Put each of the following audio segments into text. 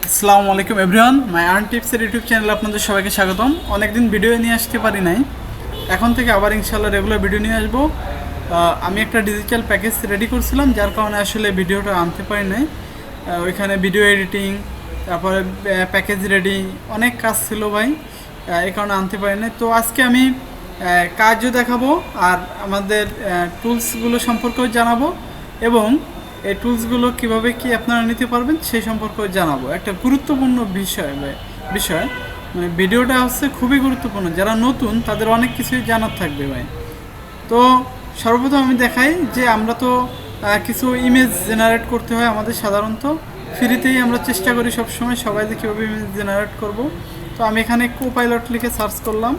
আসসালামু আলাইকুম এভরিওয়ান, মাই earn টিপসের YouTube চ্যানেলে আপনাদের সবাইকে স্বাগতম। অনেকদিন ভিডিও নিয়ে আসতে পারি নাই, এখন থেকে আবার ইনশাল্লাহ রেগুলার ভিডিও নিয়ে আসবো। আমি একটা ডিজিটাল প্যাকেজ রেডি করছিলাম, যার কারণে আসলে ভিডিওটা আনতে পারি নাই। ওইখানে ভিডিও এডিটিং, তারপরে প্যাকেজ রেডি, অনেক কাজ ছিল ভাই, এই কারণে আনতে পারি নাই। তো আজকে আমি কাজও দেখাবো আর আমাদের টুলসগুলো সম্পর্কেও জানাবো, এবং এই টুলসগুলো কীভাবে কি আপনারা নিতে পারবেন সেই সম্পর্কেও জানাবো। একটা গুরুত্বপূর্ণ বিষয় মানে ভিডিওটা হচ্ছে খুবই গুরুত্বপূর্ণ। যারা নতুন তাদের অনেক কিছুই জানার থাকবে ভাই। তো সর্বপ্রথম আমি দেখাই যে আমরা তো কিছু ইমেজ জেনারেট করতে হয় আমাদের সাধারণত ফ্রিতেই। আমরা চেষ্টা করি সবসময় সবাই যে কীভাবে ইমেজ জেনারেট করব। তো আমি এখানে কোপাইলট লিখে সার্চ করলাম।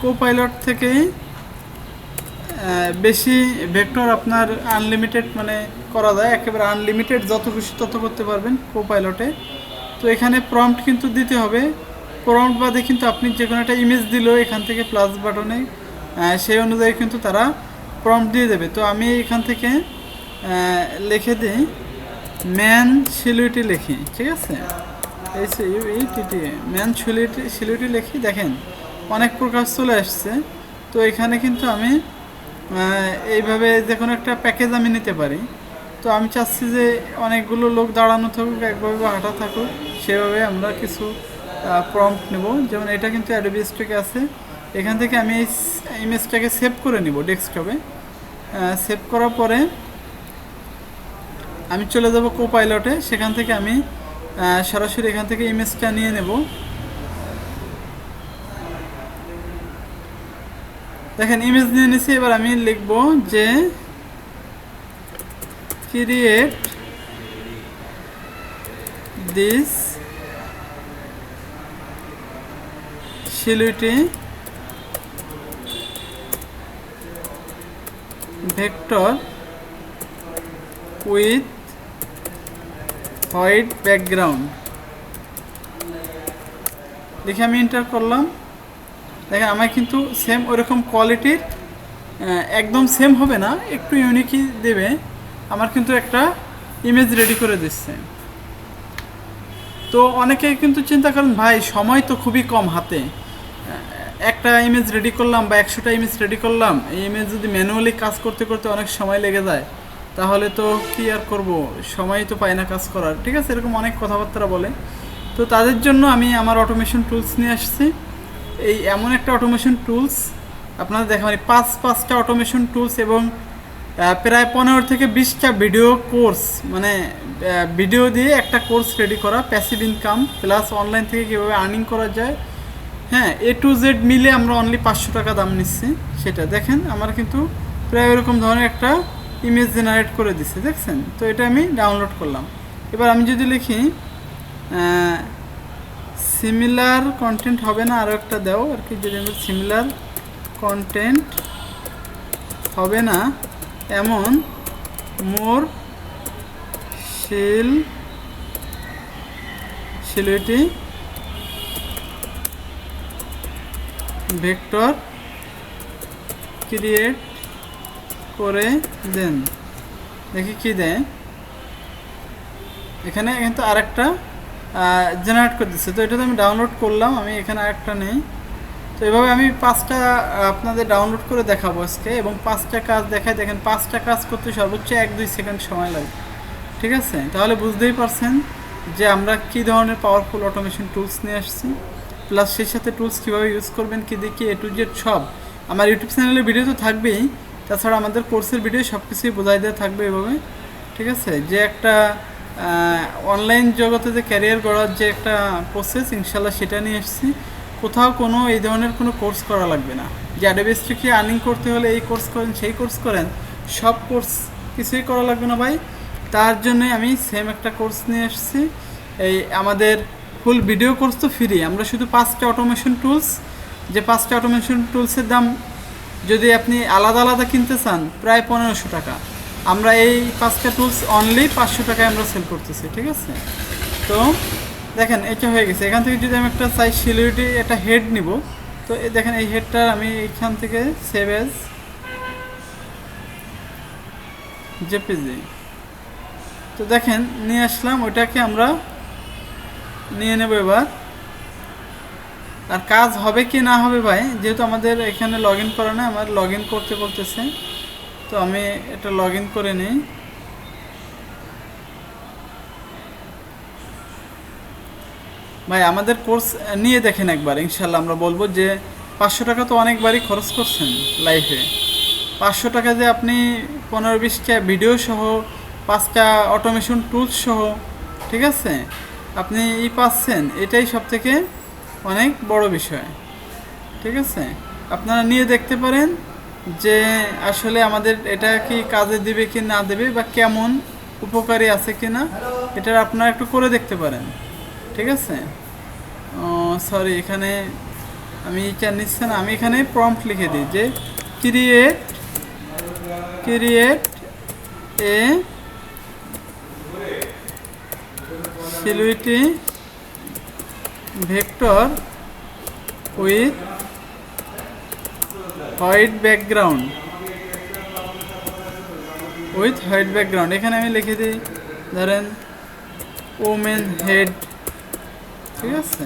কোপাইলট থেকেই বেশি ভেক্টর আপনার আনলিমিটেড মানে করা যায়, একেবারে আনলিমিটেড, যত খুশি তত করতে পারবেন কোপাইলটে। তো এখানে প্রম্পট কিন্তু দিতে হবে। প্রম্পট বাদে কিন্তু আপনি যে কোনো একটা ইমেজ দিলেও এখান থেকে প্লাস বাটনে সেই অনুযায়ী কিন্তু তারা প্রম্পট দিয়ে দেবে। তো আমি এখান থেকে লিখে দিই ম্যান সিলুইটি লিখি, ঠিক আছে, এইটি ম্যান সিলুইটি লিখি। দেখেন অনেক প্রকাশ চলে আসছে। তো এখানে কিন্তু আমি এইভাবে যে কোনো একটা প্যাকেজ আমি নিতে পারি। তো আমি চাচ্ছি যে অনেকগুলো লোক দাঁড়ানো থাকুক, একভাবে হাঁটা থাকুক, সেভাবে আমরা কিছু প্রম্পট নেব। যেমন এটা কিন্তু অ্যাডোবি স্টকে আছে। এখান থেকে আমি এই ইমেজটাকে সেভ করে নিব ডেস্কটপে। সেভ করার পরে আমি চলে যাব কোপাইলটে। সেখান থেকে আমি সরাসরি এখান থেকে ইমেজটা নিয়ে নেব। দেখেন ইমেজ নিয়ে নিছি। এবার আমি লিখব যে create this silhouette vector with white background দেখে আমি এন্টার করলাম। দেখেন আমার কিন্তু সেম ওইরকম কোয়ালিটির, একদম সেম হবে না, একটু ইউনিকই দেবে। আমার কিন্তু একটা ইমেজ রেডি করে দিচ্ছে। তো অনেকে কিন্তু চিন্তা করেন ভাই সময় তো খুবই কম হাতে, একটা ইমেজ রেডি করলাম বা 100টা ইমেজ রেডি করলাম, এই ইমেজ যদি ম্যানুয়ালি কাজ করতে করতে অনেক সময় লেগে যায়, তাহলে তো কি আর করব, সময় তো পাই না কাজ করার, ঠিক আছে, এরকম অনেক কথাবার্তা বলে। তো তাদের জন্য আমি আমার অটোমেশন টুলস নিয়ে আসছি। এই এমন একটা অটোমেশন টুলস আপনাদের দেখা মানে পাঁচটা অটোমেশন টুলস এবং প্রায় 15 থেকে 20টা ভিডিও কোর্স, মানে ভিডিও দিয়ে একটা কোর্স রেডি করা, প্যাসিভ ইনকাম প্লাস অনলাইন থেকে কীভাবে আর্নিং করা যায়, হ্যাঁ, A to Z মিলে আমরা অনলি 500 টাকা দাম নিচ্ছি। সেটা দেখেন আমার কিন্তু প্রায় ওরকম ধরনের একটা ইমেজ জেনারেট করে দিচ্ছে, দেখছেন। তো এটা আমি ডাউনলোড করলাম। এবার আমি যদি লিখি সিমিলার কন্টেন্ট হবে না, আরও একটা দাও আর কি, যদি আমি সিমিলার কন্টেন্ট হবে না এমন মোর সিলুইটি ভেক্টর ক্রিয়েট করে দেন, দেখি কি দেয়। এখানে কিন্তু আরেকটা জেনারেট করে দিচ্ছে। তো এটা তো আমি ডাউনলোড করলাম, আমি এখানে আরেকটা নেই। তো এভাবে আমি 5টা আপনাদের ডাউনলোড করে দেখাবো আজকে, এবং 5টা কাজ দেখাই। দেখেন 5টা কাজ করতে সর্বোচ্চ 1-2 সেকেন্ড সময় লাগে, ঠিক আছে। তাহলে বুঝতেই পারছেন যে আমরা কী ধরনের পাওয়ারফুল অটোমেশন টুলস নিয়ে আসছি, প্লাস সেই সাথে টুলস কীভাবে ইউজ করবেন কি দেখি A to Z সব আমার ইউটিউব চ্যানেলের ভিডিও তো থাকবেই, তাছাড়া আমাদের কোর্সের ভিডিও সব কিছুই বোঝাই দেওয়া থাকবে এভাবে, ঠিক আছে। যে একটা অনলাইন জগতে যে ক্যারিয়ার গড়ার যে একটা প্রসেস, ইনশাল্লাহ সেটা নিয়ে এসেছি। কোথাও কোনো এই ধরনের কোনো কোর্স করা লাগবে না যে অ্যাডোবি স্টুডিও আর্নিং করতে হলে এই কোর্স করেন সেই কোর্স করেন, সব কোর্স কিছুই করা লাগবে না ভাই। তার জন্যে আমি সেম একটা কোর্স নিয়ে এসেছি। এই আমাদের ফুল ভিডিও কোর্স তো ফ্রি, আমরা শুধু 5টা অটোমেশন টুলস, যে 5টা অটোমেশন টুলসের দাম যদি আপনি আলাদা আলাদা কিনতে চান প্রায় 1500 টাকা, আমরা এই 5টা টুলস অনলি 500 টাকায় আমরা সেল করতেছি, ঠিক আছে। তো দেখেন এটা হয়ে গেছে। এখান থেকে যদি আমি একটা চাই সিলুইটি একটা হেড নিব, তো দেখেন এই হেডটা আমি এখান থেকে সেভ এজ জেপিজি, তো দেখেন নিয়ে আসলাম। ওইটাকে আমরা নিয়ে নেব এবার। আর কাজ হবে কি না হবে ভাই, যেহেতু আমাদের এখানে লগ ইন করা না, আমার লগ ইন করতে বলতেছে, তো আমি এটা লগ ইন করে নিই। ভাই আমাদের কোর্স নিয়ে দেখেন একবার, ইনশাল্লাহ আমরা বলবো যে 500 টাকা তো অনেকবারই খরচ করছেন লাইফে। 500 টাকা যে আপনি 15-20টা ভিডিও সহ 5টা অটোমেশন টুলস সহ, ঠিক আছে, আপনি পাচ্ছেন, এটাই সব থেকে অনেক বড় বিষয়। ঠিক আছে, আপনারা নিয়ে দেখতে পারেন যে আসলে আমাদের এটা কি কাজে দিবে কি না দেবে, বা কেমন উপকারী আছে কি না, এটা আপনারা একটু করে দেখতে পারেন। ঠিক আছে, সরি, এখানে আমি এটা নিচ্ছে না, আমি এখানে প্রম্পট লিখে দিই যে create a silhouette vector with white background, এখানে আমি লিখে দিই ধরেন ওমেন হেড। ঠিক আছে,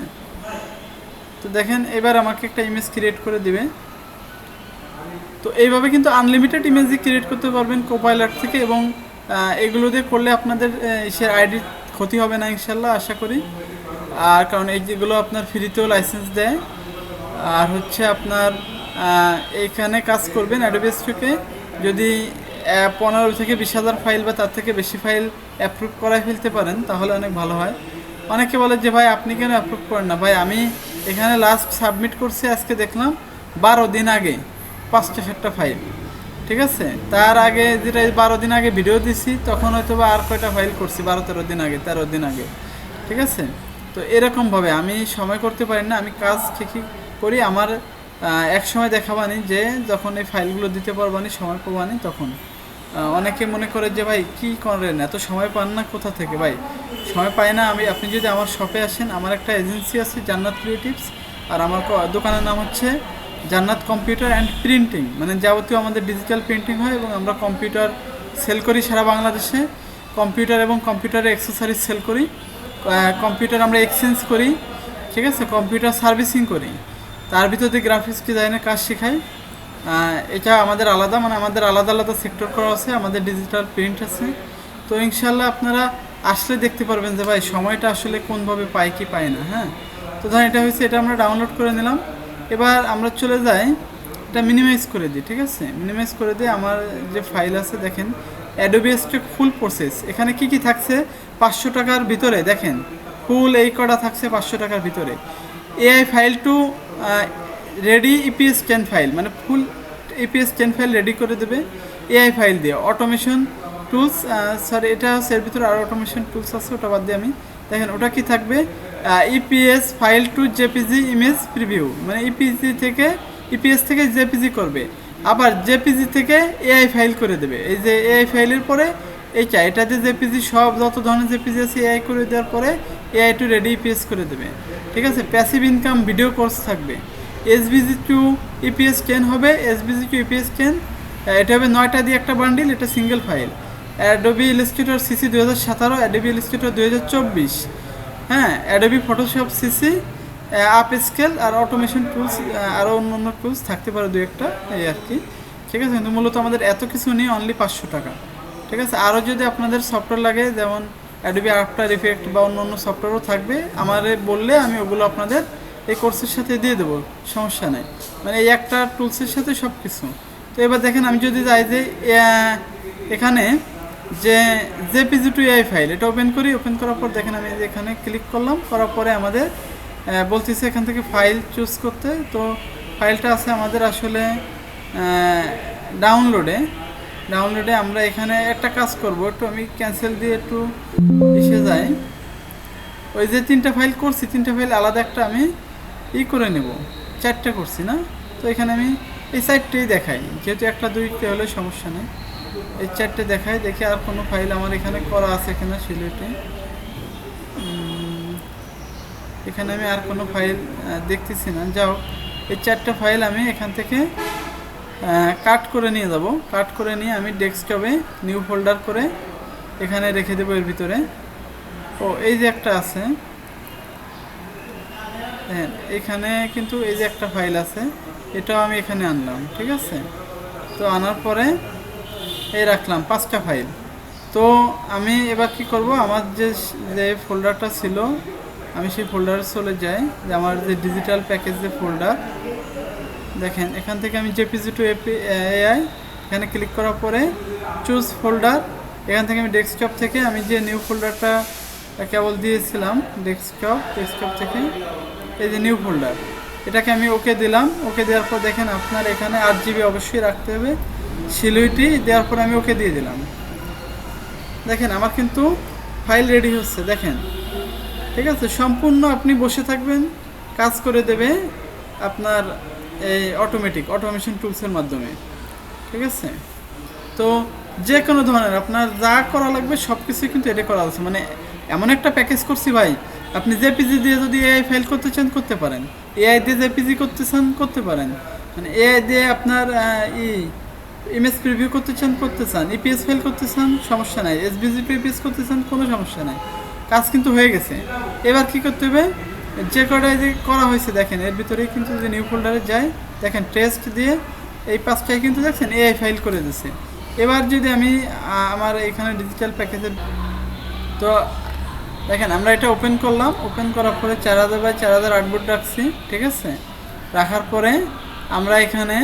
তো দেখেন এবার আমাকে একটা ইমেজ ক্রিয়েট করে দিবে। তো এইভাবে কিন্তু আনলিমিটেড ইমেজ ক্রিয়েট করতে পারবেন কোপাইলট থেকে, এবং এগুলো দিয়ে করলে আপনাদের সে আইডির ক্ষতি হবে না ইনশাল্লাহ, আশা করি। আর কারণ এই যেগুলো আপনার ফ্রিতেও লাইসেন্স দেয়। আর হচ্ছে আপনার এইখানে কাজ করবেন অ্যাডোবি স্টকে, যদি 15 থেকে 20,000 ফাইল বা তার থেকে বেশি ফাইল অ্যাপ্রুভ করায় ফেলতে পারেন তাহলে অনেক ভালো হয়। অনেকে বলে যে ভাই আপনি কেন অ্যাপ্রুভ করেন না? ভাই আমি এখানে লাস্ট সাবমিট করছি আজকে দেখলাম 12 দিন আগে 5টা-7টা ফাইল। ঠিক আছে, তার আগে যেটা 12 দিন আগে ভিডিও দিছি তখন হয়তো বা আর কয়টা ফাইল করছি 12-13 দিন আগে, 13 দিন আগে। ঠিক আছে, তো এরকমভাবে আমি সময় করতে পারি না, আমি কাজ ঠিকই করি। আমার এক সময় দেখাবানি যে যখন এই ফাইলগুলো দিতে পারবানি, সময় পাবানি তখন। অনেকে মনে করে যে ভাই কি করেন, এত সময় পান না কোথা থেকে? ভাই সময় পাই না আমি, আপনি যদি আমার শপে আসেন, আমার একটা এজেন্সি আছে জান্নাত ক্রিয়েটিভস, আর আমার দোকানের নাম হচ্ছে জান্নাত কম্পিউটার অ্যান্ড প্রিন্টিং, মানে যাবতীয় আমাদের ডিজিটাল প্রিন্টিং হয়, এবং আমরা কম্পিউটার সেল করি সারা বাংলাদেশে। কম্পিউটার এবং কম্পিউটারের অ্যাক্সেসরিজ সেল করি, কম্পিউটার আমরা এক্সচেঞ্জ করি। ঠিক আছে, কম্পিউটার সার্ভিসিং করি, তার ভিতরে গ্রাফিক্স ডিজাইনের কাজ শেখাই। এটা আমাদের আলাদা, মানে আমাদের আলাদা আলাদা সেক্টর করা আছে, আমাদের ডিজিটাল প্রিন্ট আছে। তো ইনশাল্লাহ আপনারা আসলে দেখতে পারবেন যে ভাই সময়টা আসলে কোনভাবে পাই কি পাই না। হ্যাঁ, তো ধরেন এটা হয়েছে, এটা আমরা ডাউনলোড করে নিলাম। এবার আমরা চলে যাই, এটা মিনিমাইজ করে দিই। ঠিক আছে, মিনিমাইজ করে দিয়ে আমার যে ফাইল আছে দেখেন অ্যাডোবি স্টক ফুল প্রসেস, এখানে কি কি থাকছে 500 টাকার ভিতরে, দেখেন ফুল এই কটা থাকছে 500 টাকার ভিতরে। AI file to ready EPS 10 file, মানে ফুল ইপিএস 10 ফাইল রেডি করে দেবে এআই ফাইল দিয়ে। অটোমেশন টুলস, সরি এটা হচ্ছে এর ভিতরে আরও অটোমেশন টুলস আছে, ওটা বাদ দিয়ে আমি দেখেন ওটা কি থাকবে, EPS file two JPG image preview, মানে ইপিএস থেকে জেপিজি করবে, আবার জেপিজি থেকে এআই ফাইল করে দেবে। এই যে এআই ফাইলের পরে এটাতে জেপিজি সব যত ধরনের জেপিজি আছে এআই করে দেওয়ার পরে এআই টু রেডি ইপিএস করে দেবে। ঠিক আছে, প্যাসিভ ইনকাম ভিডিও কোর্স থাকবে। এসবিজি টু ইপিএস 10 হবে, এসবিজি টু ইপিএস 10, এটা হবে 9টা দিয়ে একটা বান্ডিল, এটা single file. Adobe Illustrator CC 2017, Adobe Illustrator 2024, হ্যাঁ, Adobe Photoshop CC, up scale, আর অটোমেশন টুলস, আরও অন্য টুলস থাকতে পারে 2-1টা, এই আর কি। ঠিক আছে, কিন্তু মূলত আমাদের এত কিছু নিয়ে অনলি 500 টাকা। ঠিক আছে, আরও যদি আপনাদের সফটওয়্যার লাগে, যেমন অ্যাডোবি আফটার ইফেক্ট বা অন্য সফটওয়্যারও থাকবে, আমারে বললে আমি ওগুলো আপনাদের এই কোর্সের সাথে দিয়ে দেবো, সমস্যা নেই, মানে এই একটা টুলসের সাথে সব কিছু। তো এবার দেখেন আমি যদি যাই যে এখানে যে জেপিজি টু এআই ফাইল, এটা ওপেন করি, ওপেন করার পর দেখেন আমি এখানে ক্লিক করলাম, করার পরে আমাদের বলতেছে এখান থেকে ফাইল চুজ করতে। তো ফাইলটা আছে আমাদের আসলে ডাউনলোডে আমরা এখানে একটা কাজ করব, একটু আমি ক্যান্সেল দিয়ে একটু এসে যাই। ওই যে 3টা ফাইল করছি, 3টা ফাইল আলাদা একটা আমি করে নেব, 4টা করছি না, তো এখানে আমি এই 4টেই দেখাই, যেহেতু 1-2টা হলে সমস্যা নেই, এই 4টে দেখাই। দেখি আর কোনো ফাইল আমার এখানে করা আছে কিনা সিলেটে। এখানে আমি আর কোনো ফাইল দেখতেছি না। যাও, এই 4টা ফাইল আমি এখান থেকে কাট করে নিয়ে যাব, কাট করে নিয়ে আমি ডেস্কটপে নিউ ফোল্ডার করে এখানে রেখে দেবো এর ভিতরে। ও এই যে একটা আছে, দেখেন এখানে কিন্তু এই যে একটা ফাইল আছে, এটাও আমি এখানে আনলাম, ঠিক আছে। তো আনার পরে এই রাখলাম 5টা ফাইল। তো আমি এবার কি করব, আমার যে যে ফোল্ডারটা ছিল আমি সেই ফোল্ডারে চলে যাই, যে আমার যে ডিজিটাল প্যাকেজ যে ফোল্ডার, দেখেন এখান থেকে আমি জেপিজি টু এআই এখানে ক্লিক করার পরে চুজ ফোল্ডার, এখান থেকে আমি ডেস্কটপ থেকে আমি যে নিউ ফোল্ডারটা কেবল দিয়েছিলাম ডেস্কটপ থেকে এই যে নিউ ফোল্ডার, এটাকে আমি ওকে দিলাম। ওকে দেওয়ার পর দেখেন আপনার এখানে 8 GB অবশ্যই রাখতে হবে, সিলিউটি দেওয়ার পর আমি ওকে দিয়ে দিলাম। দেখেন আমার কিন্তু ফাইল রেডি হচ্ছে, দেখেন, ঠিক আছে। সম্পূর্ণ আপনি বসে থাকবেন, কাজ করে দেবে আপনার এই অটোমেশন টুলসের মাধ্যমে, ঠিক আছে। তো যে কোনো ধরনের আপনার যা করা লাগবে সব কিছুই কিন্তু এটা করা আছে, মানে এমন একটা প্যাকেজ করছি ভাই, আপনি জেপিজি দিয়ে যদি এআই ফাইল করতে চান করতে পারেন, এআই দিয়ে জেপিজি করতে চান করতে পারেন, মানে এআই দিয়ে আপনার ইমেজ প্রিভিউ করতে চান, ইপিএস ফাইল করতে চান, সমস্যা নাই, এসভিজি টু ইপিএস করতে চান, কোনো সমস্যা নাই, কাজ কিন্তু হয়ে গেছে। এবার কি করতে হবে, যে কটাই যে করা হয়েছে দেখেন এর ভিতরেই কিন্তু যে নিউ ফোল্ডারে যায়, দেখেন টেস্ট দিয়ে এই 5টায় কিন্তু দেখছেন এআই ফাইল করে দিচ্ছে। এবার যদি আমি আমার এখানে ডিজিটাল প্যাকেজের, তো দেখেন আমরা এটা ওপেন করলাম, ওপেন করার পরে 4000 × 4000 আউটপুট রাখছি, ঠিক আছে। রাখার পরে আমরা এখানে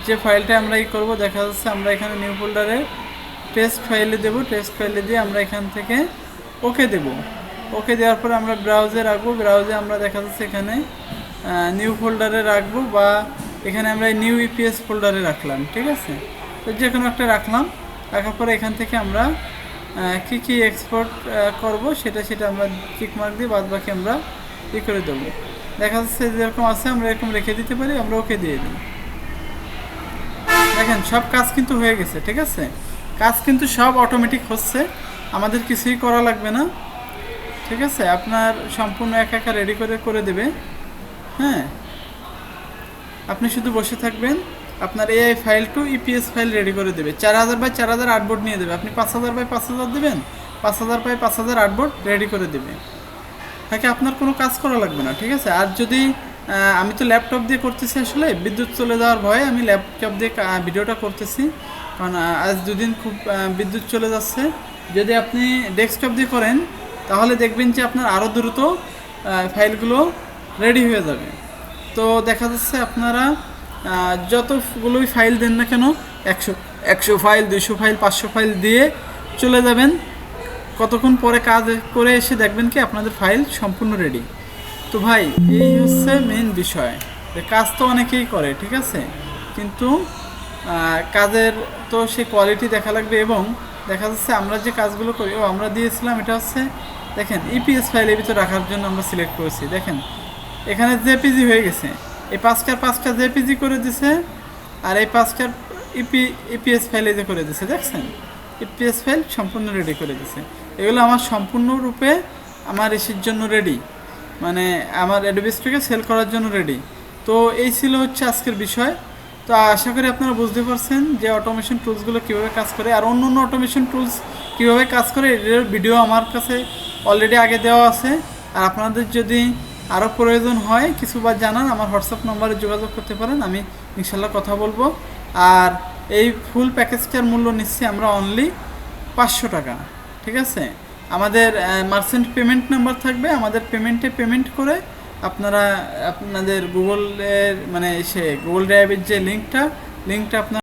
যে ফাইলটা আমরা করবো, দেখা যাচ্ছে আমরা এখানে নিউ ফোল্ডারে টেস্ট ফাইলে দেবো, টেস্ট ফাইলে দিয়ে আমরা এখান থেকে ওকে দেব। ওকে দেওয়ার পরে আমরা ব্রাউজে রাখবো, ব্রাউজে আমরা দেখা যাচ্ছে এখানে নিউ ফোল্ডারে রাখবো, বা এখানে আমরা নিউ ইপিএস ফোল্ডারে রাখলাম, ঠিক আছে। তো যে কোনো একটা রাখলাম, রাখার পরে এখান থেকে আমরা কি এক্সপোর্ট করব সেটা আমরা টিক মার্ক দিয়ে বাদ বাকি আমরা করে দেবো। দেখা যাচ্ছে যেরকম আছে আমরা এরকম রেখে দিতে পারি, আমরা ওকে দিয়ে দিই। দেখেন সব কাজ কিন্তু হয়ে গেছে, ঠিক আছে। কাজ কিন্তু সব অটোমেটিক হচ্ছে, আমাদের কিছুই করা লাগবে না, ঠিক আছে। আপনার সম্পূর্ণ একা রেডি করে দেবে, হ্যাঁ। আপনি শুধু বসে থাকবেন, আপনার AI file to EPS file ready করে দেবে। 4000 × 4000 আউটপুট নিয়ে দেবে, আপনি 5000 × 5000 দেবেন, 5000 × 5000 আউটপুট রেডি করে দেবে, তাকে আপনার কোনো কাজ করা লাগবে না, ঠিক আছে। আর যদি আমি তো ল্যাপটপ দিয়ে করতেছি, আসলে বিদ্যুৎ চলে যাওয়ার ভয়ে আমি ল্যাপটপ দিয়ে ভিডিওটা করতেছি, কারণ আজ দুদিন খুব বিদ্যুৎ চলে যাচ্ছে। যদি আপনি ডেস্কটপ দিয়ে করেন তাহলে দেখবেন যে আপনার আরও দ্রুত ফাইলগুলো রেডি হয়ে যাবে। তো দেখা যাচ্ছে আপনারা যতগুলোই ফাইল দেন না কেন, 100 ফাইল, 200 ফাইল, 500 ফাইল দিয়ে চলে যাবেন, কতক্ষণ পরে কাজ করে এসে দেখবেন কি আপনাদের ফাইল সম্পূর্ণ রেডি। তো ভাই এই হচ্ছে মেইন বিষয়, কাজ তো অনেকেই করে, ঠিক আছে, কিন্তু কাজের তো সে কোয়ালিটি দেখা লাগবে। এবং দেখা যাচ্ছে আমরা যে কাজগুলো করি, আমরা দিয়েছিলাম এটা হচ্ছে দেখেন ইপিএস ফাইলের ভিতরে রাখার জন্য আমরা সিলেক্ট করেছি। দেখেন এখানে জেপিজি হয়ে গেছে, এই 5টা জেপিজি করে দিছে, আর এই 5টার ইপিএস ফাইলে যে করে দিছে, দেখছেন ইপিএস ফাইল সম্পূর্ণ রেডি করে দিছে। এগুলো আমার সম্পূর্ণরূপে আমার এসির জন্য রেডি, মানে আমার অ্যাডোবি স্টকে সেল করার জন্য রেডি। তো এই ছিল হচ্ছে আজকের বিষয়। তো আশা করি আপনারা বুঝতে পারছেন যে অটোমেশন টুলসগুলো কীভাবে কাজ করে, আর অন্য অটোমেশন টুলস কীভাবে কাজ করে এর ভিডিও আমার কাছে অলরেডি আগে দেওয়া আছে। আর আপনাদের যদি আরও প্রয়োজন হয় কিছু বা জানান, আমার হোয়াটসঅ্যাপ নম্বরে যোগাযোগ করতে পারেন, আমি ইনশাল্লাহ কথা বলবো। আর এই ফুল প্যাকেজটার মূল্য নিচ্ছি আমরা অনলি 500 টাকা, ঠিক আছে। আমাদের মার্চেন্ট পেমেন্ট নাম্বার থাকবে, আমাদের পেমেন্ট করে আপনারা আপনাদের গুগলের মানে গুগল ড্রাইভের যে লিঙ্কটা আপনার